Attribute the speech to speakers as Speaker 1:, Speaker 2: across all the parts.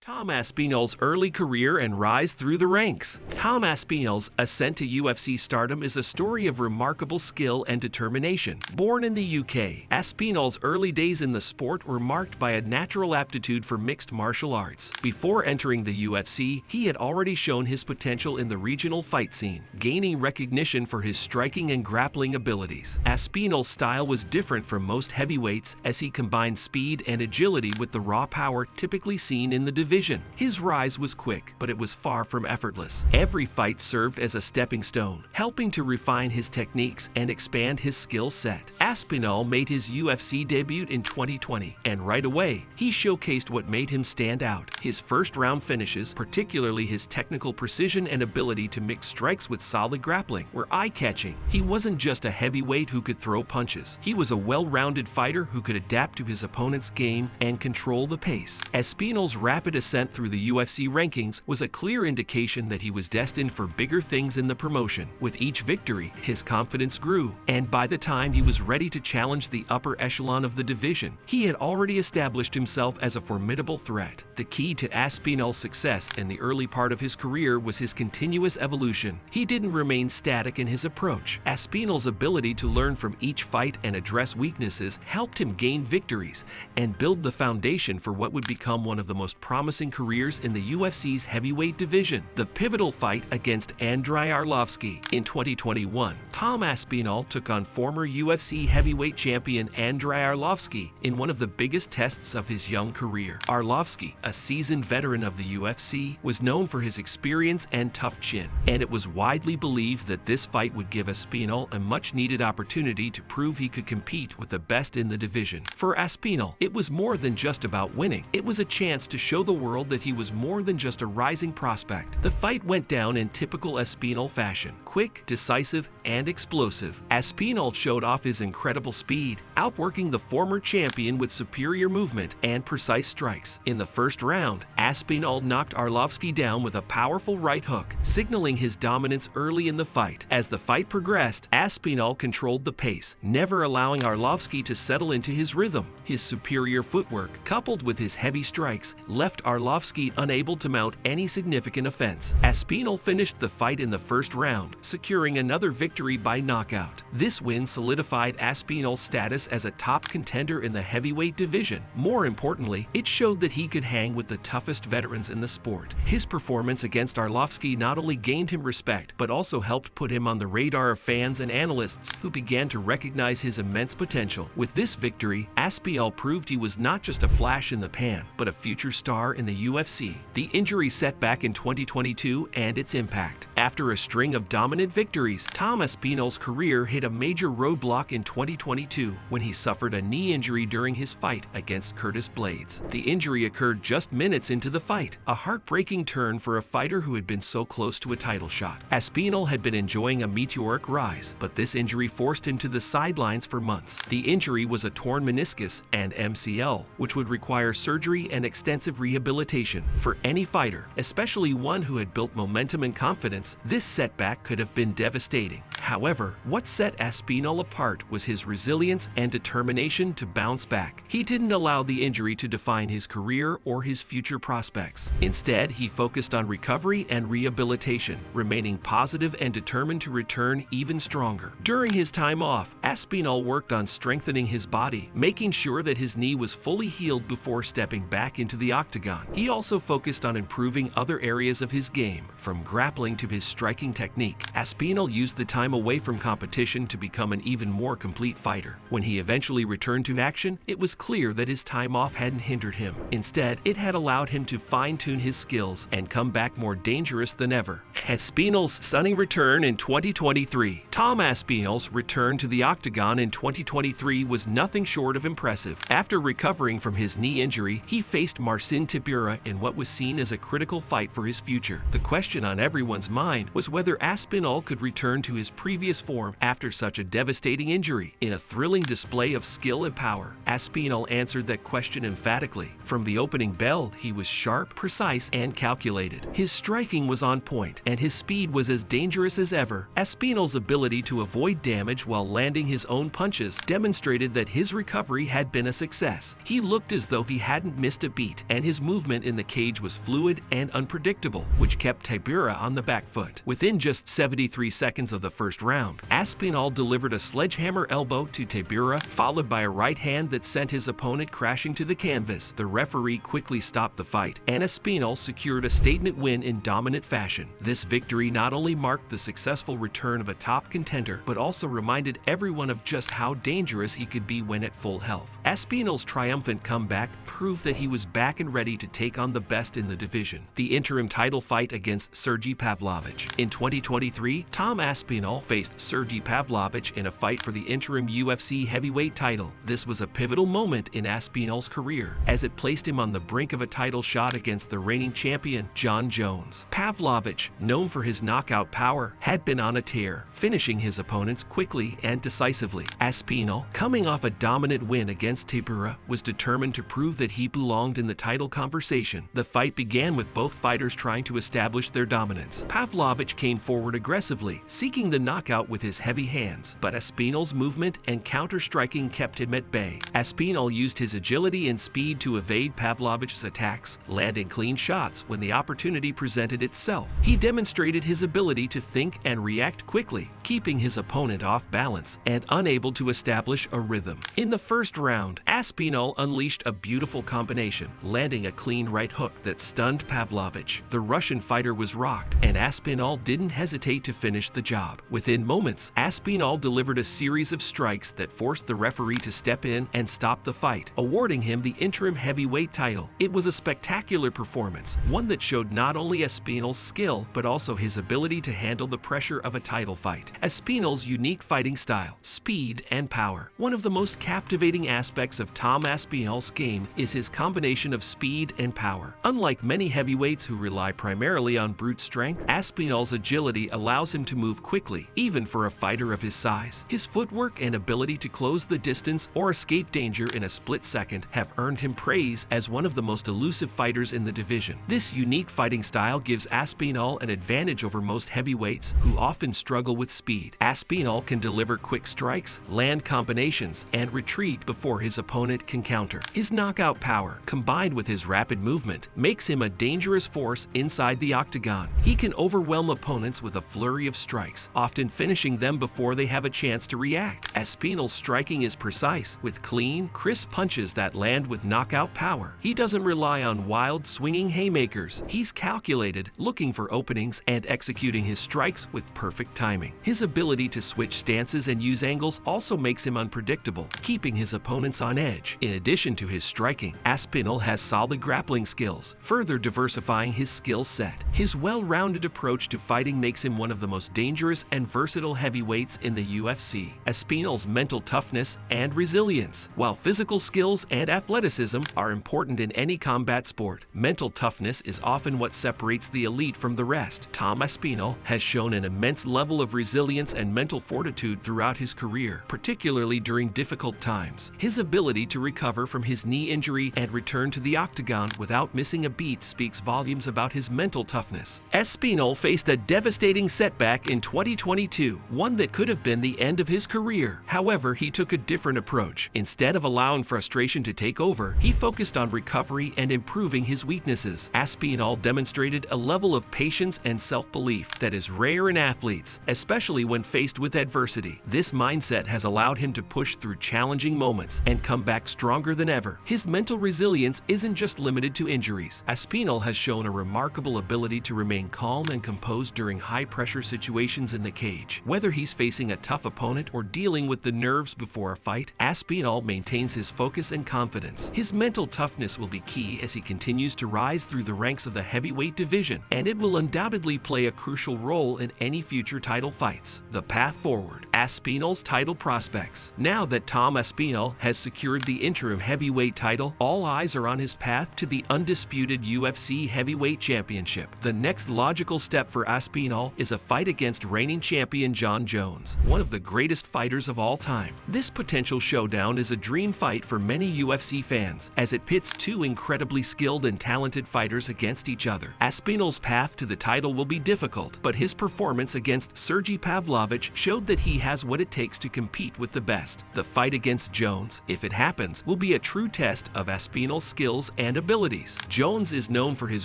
Speaker 1: Tom Aspinall's early career and rise through the ranks. Tom Aspinall's ascent to UFC stardom is a story of remarkable skill and determination. Born in the UK, Aspinall's early days in the sport were marked by a natural aptitude for mixed martial arts. Before entering the UFC, he had already shown his potential in the regional fight scene, gaining recognition for his striking and grappling abilities. Aspinall's style was different from most heavyweights as he combined speed and agility with the raw power typically seen in the division. His rise was quick, but it was far from effortless. Every fight served as a stepping stone, helping to refine his techniques and expand his skill set. Aspinall made his UFC debut in 2020, and right away, he showcased what made him stand out. His first-round finishes, particularly his technical precision and ability to mix strikes with solid grappling, were eye-catching. He wasn't just a heavyweight who could throw punches. He was a well-rounded fighter who could adapt to his opponent's game and control the pace. Aspinall's rapid ascent through the UFC rankings was a clear indication that he was destined for bigger things in the promotion. With each victory, his confidence grew, and by the time he was ready to challenge the upper echelon of the division, he had already established himself as a formidable threat. The key to Aspinall's success in the early part of his career was his continuous evolution. He didn't remain static in his approach. Aspinall's ability to learn from each fight and address weaknesses helped him gain victories and build the foundation for what would become one of the most promising careers in the UFC's heavyweight division, the pivotal fight against Andrei Arlovski. In 2021, Tom Aspinall took on former UFC heavyweight champion Andrei Arlovski in one of the biggest tests of his young career. Arlovski, a seasoned veteran of the UFC, was known for his experience and tough chin, and it was widely believed that this fight would give Aspinall a much-needed opportunity to prove he could compete with the best in the division. For Aspinall, it was more than just about winning. It was a chance to show the world that he was more than just a rising prospect. The fight went down in typical Aspinall fashion: quick, decisive, and explosive. Aspinall showed off his incredible speed, outworking the former champion with superior movement and precise strikes. In the first round, Aspinall knocked Arlovski down with a powerful right hook, signaling his dominance early in the fight. As the fight progressed, Aspinall controlled the pace, never allowing Arlovski to settle into his rhythm. His superior footwork, coupled with his heavy strikes, left Arlovski unable to mount any significant offense. Aspinall finished the fight in the first round, securing another victory by knockout. This win solidified Aspinall's status as a top contender in the heavyweight division. More importantly, it showed that he could hang with the toughest veterans in the sport. His performance against Arlovski not only gained him respect, but also helped put him on the radar of fans and analysts who began to recognize his immense potential. With this victory, Aspinall proved he was not just a flash in the pan, but a future star in the UFC. The injury setback in 2022 and its impact. After a string of dominant victories, Tom Aspinall's career hit a major roadblock in 2022 when he suffered a knee injury during his fight against Curtis Blades. The injury occurred just minutes into the fight, a heartbreaking turn for a fighter who had been so close to a title shot. Aspinall had been enjoying a meteoric rise, but this injury forced him to the sidelines for months. The injury was a torn meniscus and MCL, which would require surgery and extensive rehabilitation. For any fighter, especially one who had built momentum and confidence, this setback could have been devastating. However, what set Aspinall apart was his resilience and determination to bounce back. He didn't allow the injury to define his career or his future prospects. Instead, he focused on recovery and rehabilitation, remaining positive and determined to return even stronger. During his time off, Aspinall worked on strengthening his body, making sure that his knee was fully healed before stepping back into the octagon. He also focused on improving other areas of his game, from grappling to his striking technique. Aspinall used the time away from competition to become an even more complete fighter. When he eventually returned to action, it was clear that his time off hadn't hindered him. Instead, it had allowed him to fine-tune his skills and come back more dangerous than ever. Aspinall's stunning return in 2023. Tom Aspinall's return to the octagon in 2023 was nothing short of impressive. After recovering from his knee injury, he faced Marcin Tybura in what was seen as a critical fight for his future. The question on everyone's mind was whether Aspinall could return to his previous previous form after such a devastating injury. In a thrilling display of skill and power, Aspinall answered that question emphatically. From the opening bell, he was sharp, precise, and calculated. His striking was on point, and his speed was as dangerous as ever. Aspinall's ability to avoid damage while landing his own punches demonstrated that his recovery had been a success. He looked as though he hadn't missed a beat, and his movement in the cage was fluid and unpredictable, which kept Tybura on the back foot. Within just 73 seconds of the first round, Aspinall delivered a sledgehammer elbow to Tybura, followed by a right hand that sent his opponent crashing to the canvas. The referee quickly stopped the fight, and Aspinall secured a statement win in dominant fashion. This victory not only marked the successful return of a top contender, but also reminded everyone of just how dangerous he could be when at full health. Aspinall's triumphant comeback proved that he was back and ready to take on the best in the division. The interim title fight against Sergey Pavlovich. In 2023, Tom Aspinall faced Sergey Pavlovich in a fight for the interim UFC heavyweight title. This was a pivotal moment in Aspinall's career, as it placed him on the brink of a title shot against the reigning champion, Jon Jones. Pavlovich, known for his knockout power, had been on a tear, finishing his opponents quickly and decisively. Aspinall, coming off a dominant win against Tybura, was determined to prove that he belonged in the title conversation. The fight began with both fighters trying to establish their dominance. Pavlovich came forward aggressively, seeking the knockout with his heavy hands, but Aspinall's movement and counter-striking kept him at bay. Aspinall used his agility and speed to evade Pavlovich's attacks, landing clean shots when the opportunity presented itself. He demonstrated his ability to think and react quickly, keeping his opponent off balance and unable to establish a rhythm. In the first round, Aspinall unleashed a beautiful combination, landing a clean right hook that stunned Pavlovich. The Russian fighter was rocked, and Aspinall didn't hesitate to finish the job. Within moments, Aspinall delivered a series of strikes that forced the referee to step in and stop the fight, awarding him the interim heavyweight title. It was a spectacular performance, one that showed not only Aspinall's skill, but also his ability to handle the pressure of a title fight. Aspinall's unique fighting style, speed, and power. One of the most captivating aspects of Tom Aspinall's game is his combination of speed and power. Unlike many heavyweights who rely primarily on brute strength, Aspinall's agility allows him to move quickly, even for a fighter of his size. His footwork and ability to close the distance or escape danger in a split second have earned him praise as one of the most elusive fighters in the division. This unique fighting style gives Aspinall an advantage over most heavyweights who often struggle with speed. Aspinall can deliver quick strikes, land combinations, and retreat before his opponent can counter. His knockout power, combined with his rapid movement, makes him a dangerous force inside the octagon. He can overwhelm opponents with a flurry of strikes, often finishing them before they have a chance to react. Aspinall's striking is precise, with clean, crisp punches that land with knockout power. He doesn't rely on wild, swinging haymakers. He's calculated, looking for openings and executing his strikes with perfect timing. His ability to switch stances and use angles also makes him unpredictable, keeping his opponents on edge. In addition to his striking, Aspinall has solid grappling skills, further diversifying his skill set. His well-rounded approach to fighting makes him one of the most dangerous and versatile heavyweights in the UFC. Aspinall's mental toughness and resilience. While physical skills and athleticism are important in any combat sport, mental toughness is often what separates the elite from the rest. Tom Aspinall has shown an immense level of resilience and mental fortitude throughout his career, particularly during difficult times. His ability to recover from his knee injury and return to the octagon without missing a beat speaks volumes about his mental toughness. Aspinall faced a devastating setback in 2022, one that could have been the end of his career. However, he took a different approach. Instead of allowing frustration to take over, he focused on recovery and improving his weaknesses. Aspinall demonstrated a level of patience and self-belief that is rare in athletes, especially when faced with adversity. This mindset has allowed him to push through challenging moments and come back stronger than ever. His mental resilience isn't just limited to injuries. Aspinall has shown a remarkable ability to remain calm and composed during high-pressure situations in the cage. Whether he's facing a tough opponent or dealing with the nerves before a fight, Aspinall maintains his focus and confidence. His mental toughness will be key as he continues to rise through the ranks of the heavyweight division, and it will undoubtedly play a crucial role in any future title fights. The path forward. Aspinall's title prospects. Now that Tom Aspinall has secured the interim heavyweight title, all eyes are on his path to the undisputed UFC heavyweight championship. The next logical step for Aspinall is a fight against reigning champion champion Jon Jones, one of the greatest fighters of all time. This potential showdown is a dream fight for many UFC fans, as it pits two incredibly skilled and talented fighters against each other. Aspinall's path to the title will be difficult, but his performance against Sergey Pavlovich showed that he has what it takes to compete with the best. The fight against Jones, if it happens, will be a true test of Aspinall's skills and abilities. Jones is known for his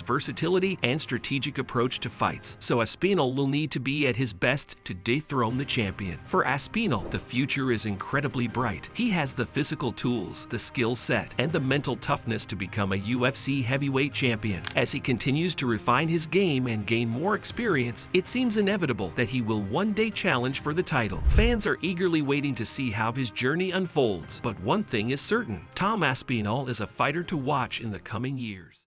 Speaker 1: versatility and strategic approach to fights, so Aspinall will need to be at his best to dethrone the champion. For Aspinall, the future is incredibly bright. He has the physical tools, the skill set, and the mental toughness to become a UFC heavyweight champion. As he continues to refine his game and gain more experience, it seems inevitable that he will one day challenge for the title. Fans are eagerly waiting to see how his journey unfolds, but one thing is certain: Tom Aspinall is a fighter to watch in the coming years.